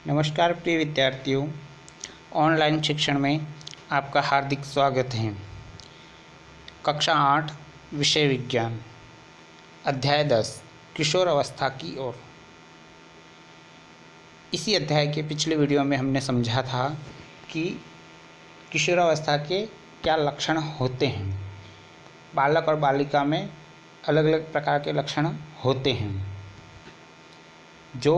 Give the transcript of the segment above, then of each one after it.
नमस्कार प्रिय विद्यार्थियों, ऑनलाइन शिक्षण में आपका हार्दिक स्वागत है। कक्षा 8 विषय विज्ञान, अध्याय 10 किशोर अवस्था की ओर। इसी अध्याय के पिछले वीडियो में हमने समझा था कि किशोरावस्था के क्या लक्षण होते हैं। बालक और बालिका में अलग अलग प्रकार के लक्षण होते हैं जो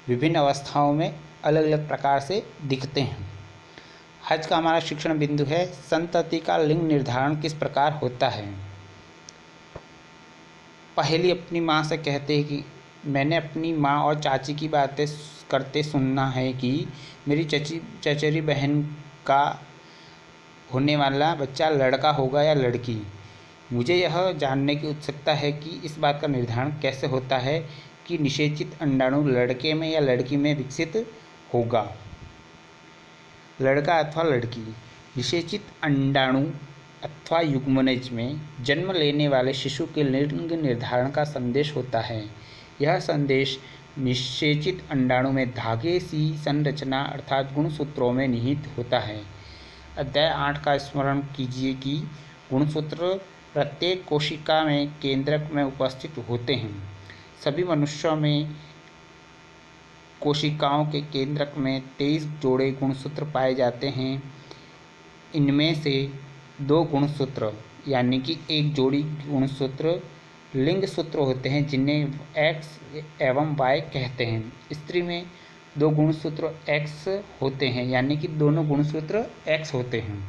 विभिन्न अवस्थाओं में अलग अलग प्रकार से दिखते हैं। आज का हमारा शिक्षण बिंदु है संतति का लिंग निर्धारण किस प्रकार होता है। पहेली अपनी माँ से कहते हैं कि मैंने अपनी माँ और चाची की बातें करते सुनना है कि मेरी चचेरी बहन का होने वाला बच्चा लड़का होगा या लड़की। मुझे यह जानने की उत्सुकता है कि इस बात का निर्धारण कैसे होता है कि निषेचित अंडाणु लड़के में या लड़की में विकसित होगा। लड़का अथवा लड़की। निषेचित अंडाणु अथवा युग्मनज में जन्म लेने वाले शिशु के लिंग निर्धारण का संदेश होता है। यह संदेश निषेचित अंडाणु में धागे सी संरचना अर्थात गुणसूत्रों में निहित होता है। अध्याय 8 का स्मरण कीजिए कि गुणसूत्र प्रत्येक कोशिका में केंद्रक में उपस्थित होते हैं। सभी मनुष्यों में कोशिकाओं के केंद्रक में 23 जोड़े गुणसूत्र पाए जाते हैं। इनमें से 2 गुणसूत्र यानी कि एक जोड़ी गुणसूत्र लिंग सूत्र होते हैं जिन्हें X एवं Y कहते हैं। स्त्री में 2 गुणसूत्र X होते हैं यानी कि दोनों गुणसूत्र X होते हैं,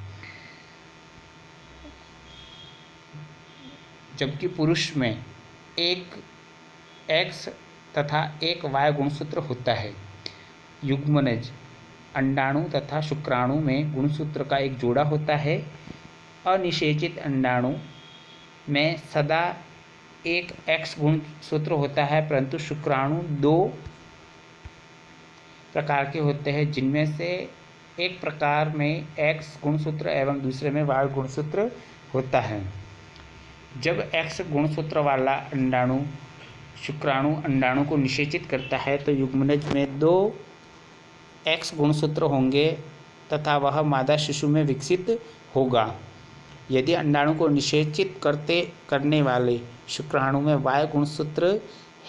जबकि पुरुष में एक X तथा एक Y गुणसूत्र होता है। युग्मनज अंडाणु तथा शुक्राणु में गुणसूत्र का एक जोड़ा होता है। अनिषेचित अंडाणु में सदा एक X गुणसूत्र होता है, परंतु शुक्राणु 2 प्रकार के होते हैं जिनमें से एक प्रकार में X गुणसूत्र एवं दूसरे में Y गुणसूत्र होता है। जब X गुणसूत्र वाला अंडाणु शुक्राणु अंडाणु को निषेचित करता है तो युग्मनज में 2 X गुणसूत्र होंगे तथा वह मादा शिशु में विकसित होगा। यदि अंडाणु को निषेचित करने वाले शुक्राणु में Y गुणसूत्र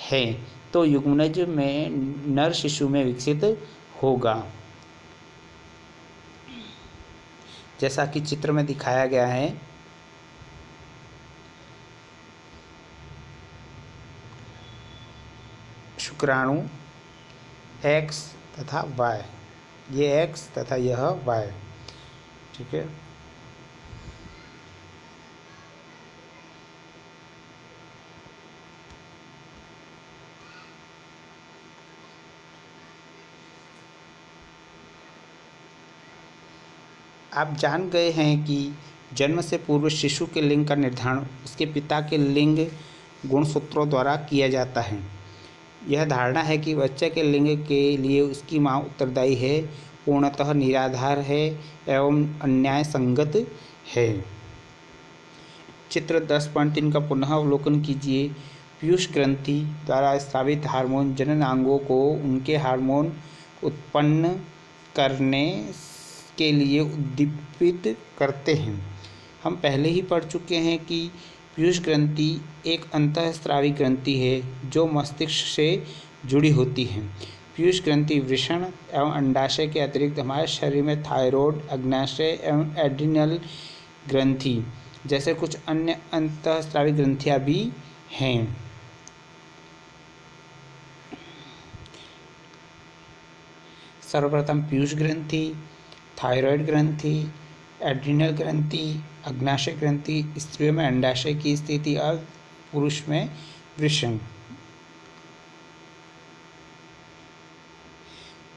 है तो युग्मनज में नर शिशु में विकसित होगा, जैसा कि चित्र में दिखाया गया है। शुक्राणु X तथा Y, ये X तथा यह Y, ठीक है। आप जान गए हैं कि जन्म से पूर्व शिशु के लिंग का निर्धारण उसके पिता के लिंग गुणसूत्रों द्वारा किया जाता है। यह धारणा है कि बच्चे के लिंग के लिए उसकी माँ उत्तरदायी है, पूर्णतः निराधार है एवं अन्याय संगत है। चित्र 10.3 का पुनः अवलोकन कीजिए। पीयूष ग्रंथि द्वारा स्रावित हार्मोन जननांगों को उनके हार्मोन उत्पन्न करने के लिए उद्दीपित करते हैं। हम पहले ही पढ़ चुके हैं कि पीयूष ग्रंथि एक अंतःस्रावी ग्रंथि है जो मस्तिष्क से जुड़ी होती है। पीयूष ग्रंथि वृषण एवं अंडाशय के अतिरिक्त हमारे शरीर में थायराइड, अग्नाशय एवं एड्रिनल ग्रंथि जैसे कुछ अन्य अंतःस्रावी ग्रंथियां भी हैं। सर्वप्रथम पीयूष ग्रंथि, थायराइड ग्रंथि, एड्रिनल ग्रंथि, अग्नाशय ग्रंथि। स्त्रियों में अंडाशय की स्थिति और पुरुष में वृषण।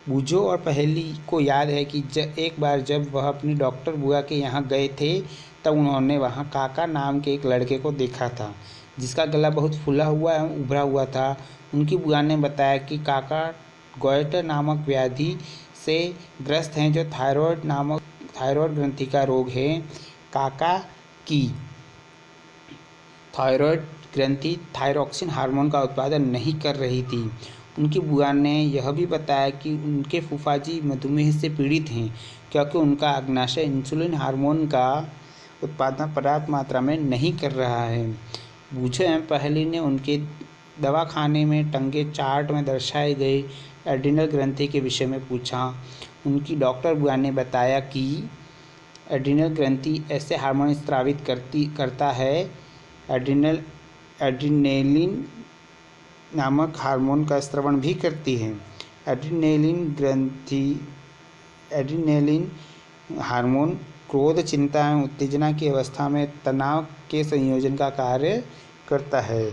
बूझो और पहेली को याद है कि एक बार जब वह अपनी डॉक्टर बुआ के यहाँ गए थे तब उन्होंने वहाँ काका नाम के एक लड़के को देखा था जिसका गला बहुत फूला हुआ एवं उभरा हुआ था। उनकी बुआ ने बताया कि काका गॉइटर नामक व्याधि से ग्रस्त हैं जो थायराइड ग्रंथि का रोग है। काका की थायराइड ग्रंथि थायरॉक्सिन हार्मोन का उत्पादन नहीं कर रही थी उनकी बुआ ने यह भी बताया कि उनके फूफा जी मधुमेह से पीड़ित हैं, क्योंकि उनका अग्नाशय इंसुलिन हार्मोन का उत्पादन पर्याप्त मात्रा में नहीं कर रहा है। बूझो एवं पहली ने उनके दवाखाने में टंगे चार्ट में दर्शाए गए एड्रिनल ग्रंथि के विषय में पूछा। उनकी डॉक्टर बुआ ने बताया कि एड्रिनल ग्रंथि ऐसे हार्मोन स्रावित करता है। एड्रिनेलिन नामक हार्मोन का स्रावण भी करती है। एड्रिनेलिन हार्मोन क्रोध, चिंता एवं उत्तेजना की अवस्था में तनाव के संयोजन का कार्य करता है।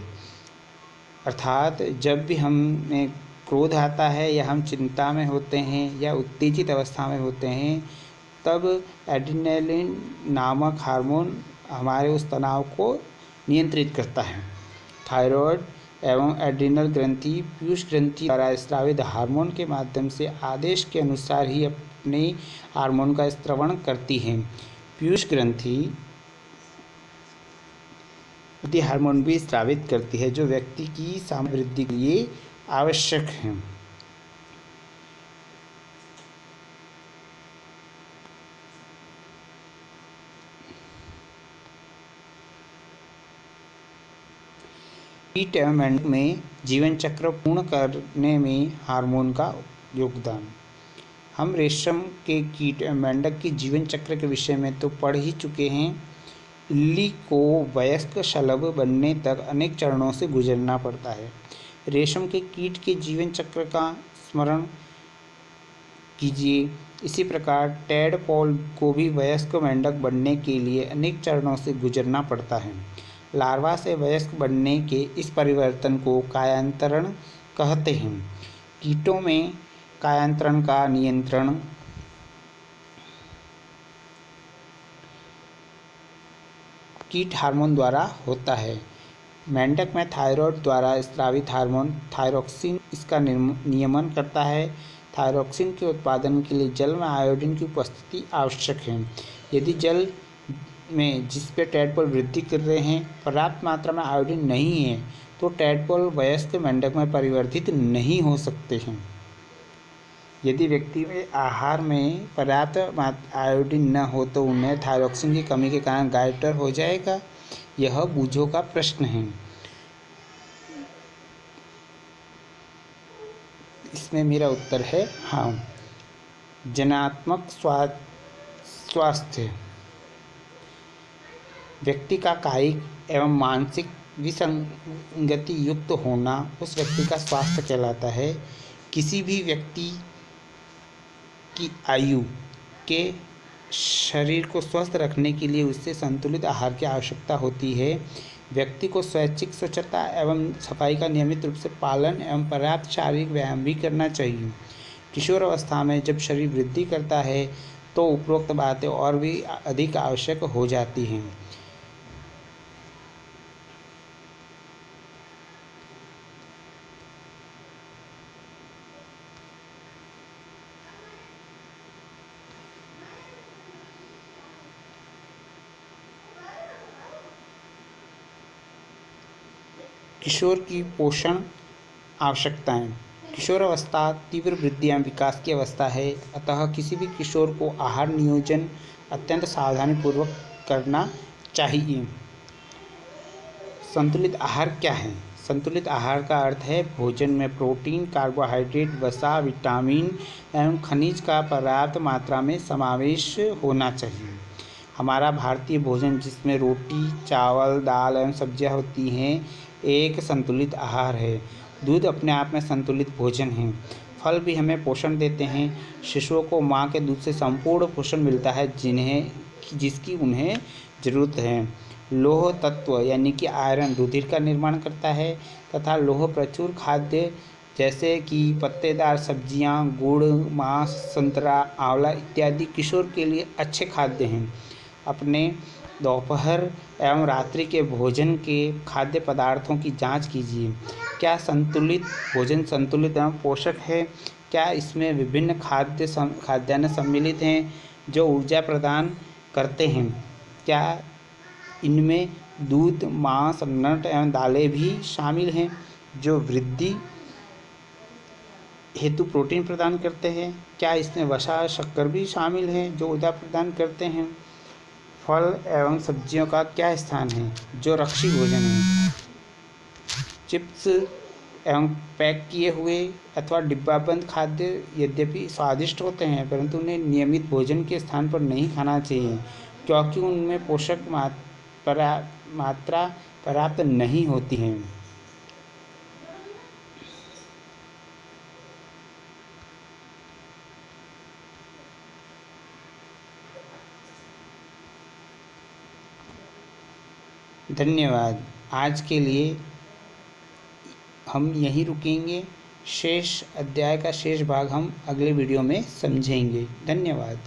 अर्थात जब भी हमें क्रोध आता है या हम चिंता में होते हैं या उत्तेजित अवस्था में होते हैं, तब एड्रिनेलिन नामक हार्मोन हमारे उस तनाव को नियंत्रित करता है। थायराइड एवं एड्रिनल ग्रंथि पीयूष ग्रंथि द्वारा स्रावित हार्मोन के माध्यम से आदेश के अनुसार ही अपने हार्मोन का स्रवण करती हैं। पीयूष ग्रंथि हार्मोन भी स्रावित करती है, जो व्यक्ति की सामान्य वृद्धि के लिए आवश्यक है। कीट एवं मेंढक में जीवन चक्र पूर्ण करने में हार्मोन का योगदान। हम रेशम के कीट एवं मेंढक की जीवन चक्र के विषय में तो पढ़ ही चुके हैं। इल्ली को वयस्क शलभ बनने तक अनेक चरणों से गुजरना पड़ता है। रेशम के कीट के जीवन चक्र का स्मरण कीजिए। इसी प्रकार टैडपोल को भी वयस्क मेंढक बनने के लिए अनेक चरणों से गुजरना पड़ता है। लार्वा से वयस्क बनने के इस परिवर्तन को कायांतरण कहते हैं। कीटों में कायांतरण का नियंत्रण कीट हार्मोन द्वारा होता है। मेंढक में थायराइड द्वारा स्रावित हार्मोन थायरोक्सिन इसका नियमन करता है। थायरोक्सिन के उत्पादन के लिए जल में आयोडीन की उपस्थिति आवश्यक है। यदि जल में जिस पे टैडपोल वृद्धि कर रहे हैं पर्याप्त मात्रा में आयोडीन नहीं है, तो टैडपोल वयस्क मेंढक में परिवर्तित नहीं हो सकते हैं। यदि व्यक्ति में आहार में पर्याप्त आयोडीन न हो तो उन्हें थायरोक्सिन की कमी के कारण गाइटर हो जाएगा। यह बूझो का प्रश्न है। इसमें मेरा उत्तर है हाँ। जनात्मक स्वास्थ्य व्यक्ति का कायिक एवं मानसिक विसंगति युक्त होना उस व्यक्ति का स्वास्थ्य कहलाता है। किसी भी व्यक्ति की आयु के शरीर को स्वस्थ रखने के लिए उससे संतुलित आहार की आवश्यकता होती है। व्यक्ति को स्वैच्छिक स्वच्छता एवं सफाई का नियमित रूप से पालन एवं पर्याप्त शारीरिक व्यायाम भी करना चाहिए। किशोर अवस्था में जब शरीर वृद्धि करता है तो उपरोक्त बातें और भी अधिक आवश्यक हो जाती हैं। किशोर की पोषण आवश्यकताएं। किशोर अवस्था तीव्र वृद्धि एवं विकास की अवस्था है, अतः किसी भी किशोर को आहार नियोजन अत्यंत सावधानीपूर्वक करना चाहिए। संतुलित आहार क्या है? संतुलित आहार का अर्थ है भोजन में प्रोटीन, कार्बोहाइड्रेट, वसा, विटामिन एवं खनिज का पर्याप्त मात्रा में समावेश होना चाहिए। हमारा भारतीय भोजन, जिसमें रोटी, चावल, दाल एवं सब्जियां होती हैं, एक संतुलित आहार है। दूध अपने आप में संतुलित भोजन है। फल भी हमें पोषण देते हैं। शिशुओं को माँ के दूध से संपूर्ण पोषण मिलता है जिसकी उन्हें ज़रूरत है। लौह तत्व यानी कि आयरन रुधिर का निर्माण करता है तथा लौह प्रचुर खाद्य जैसे कि पत्तेदार सब्जियां, गुड़, मांस, संतरा, आंवला इत्यादि किशोर के लिए अच्छे खाद्य हैं। अपने दोपहर एवं रात्रि के भोजन के खाद्य पदार्थों की जांच कीजिए। क्या संतुलित भोजन संतुलित एवं पोषक है? क्या इसमें विभिन्न खाद्यान्न सम्मिलित हैं जो ऊर्जा प्रदान करते हैं? क्या इनमें दूध, मांस, नट एवं दालें भी शामिल हैं जो वृद्धि हेतु प्रोटीन प्रदान करते हैं? क्या इसमें वसा, शक्कर भी शामिल है जो ऊर्जा प्रदान करते हैं? फल एवं सब्जियों का क्या स्थान है जो रक्षी भोजन है? चिप्स एवं पैक किए हुए अथवा डिब्बाबंद खाद्य यद्यपि स्वादिष्ट होते हैं, परंतु उन्हें नियमित भोजन के स्थान पर नहीं खाना चाहिए, क्योंकि उनमें पोषक मात्रा पर्याप्त नहीं होती है। धन्यवाद। आज के लिए हम यहीं रुकेंगे। शेष अध्याय का शेष भाग हम अगले वीडियो में समझेंगे। धन्यवाद।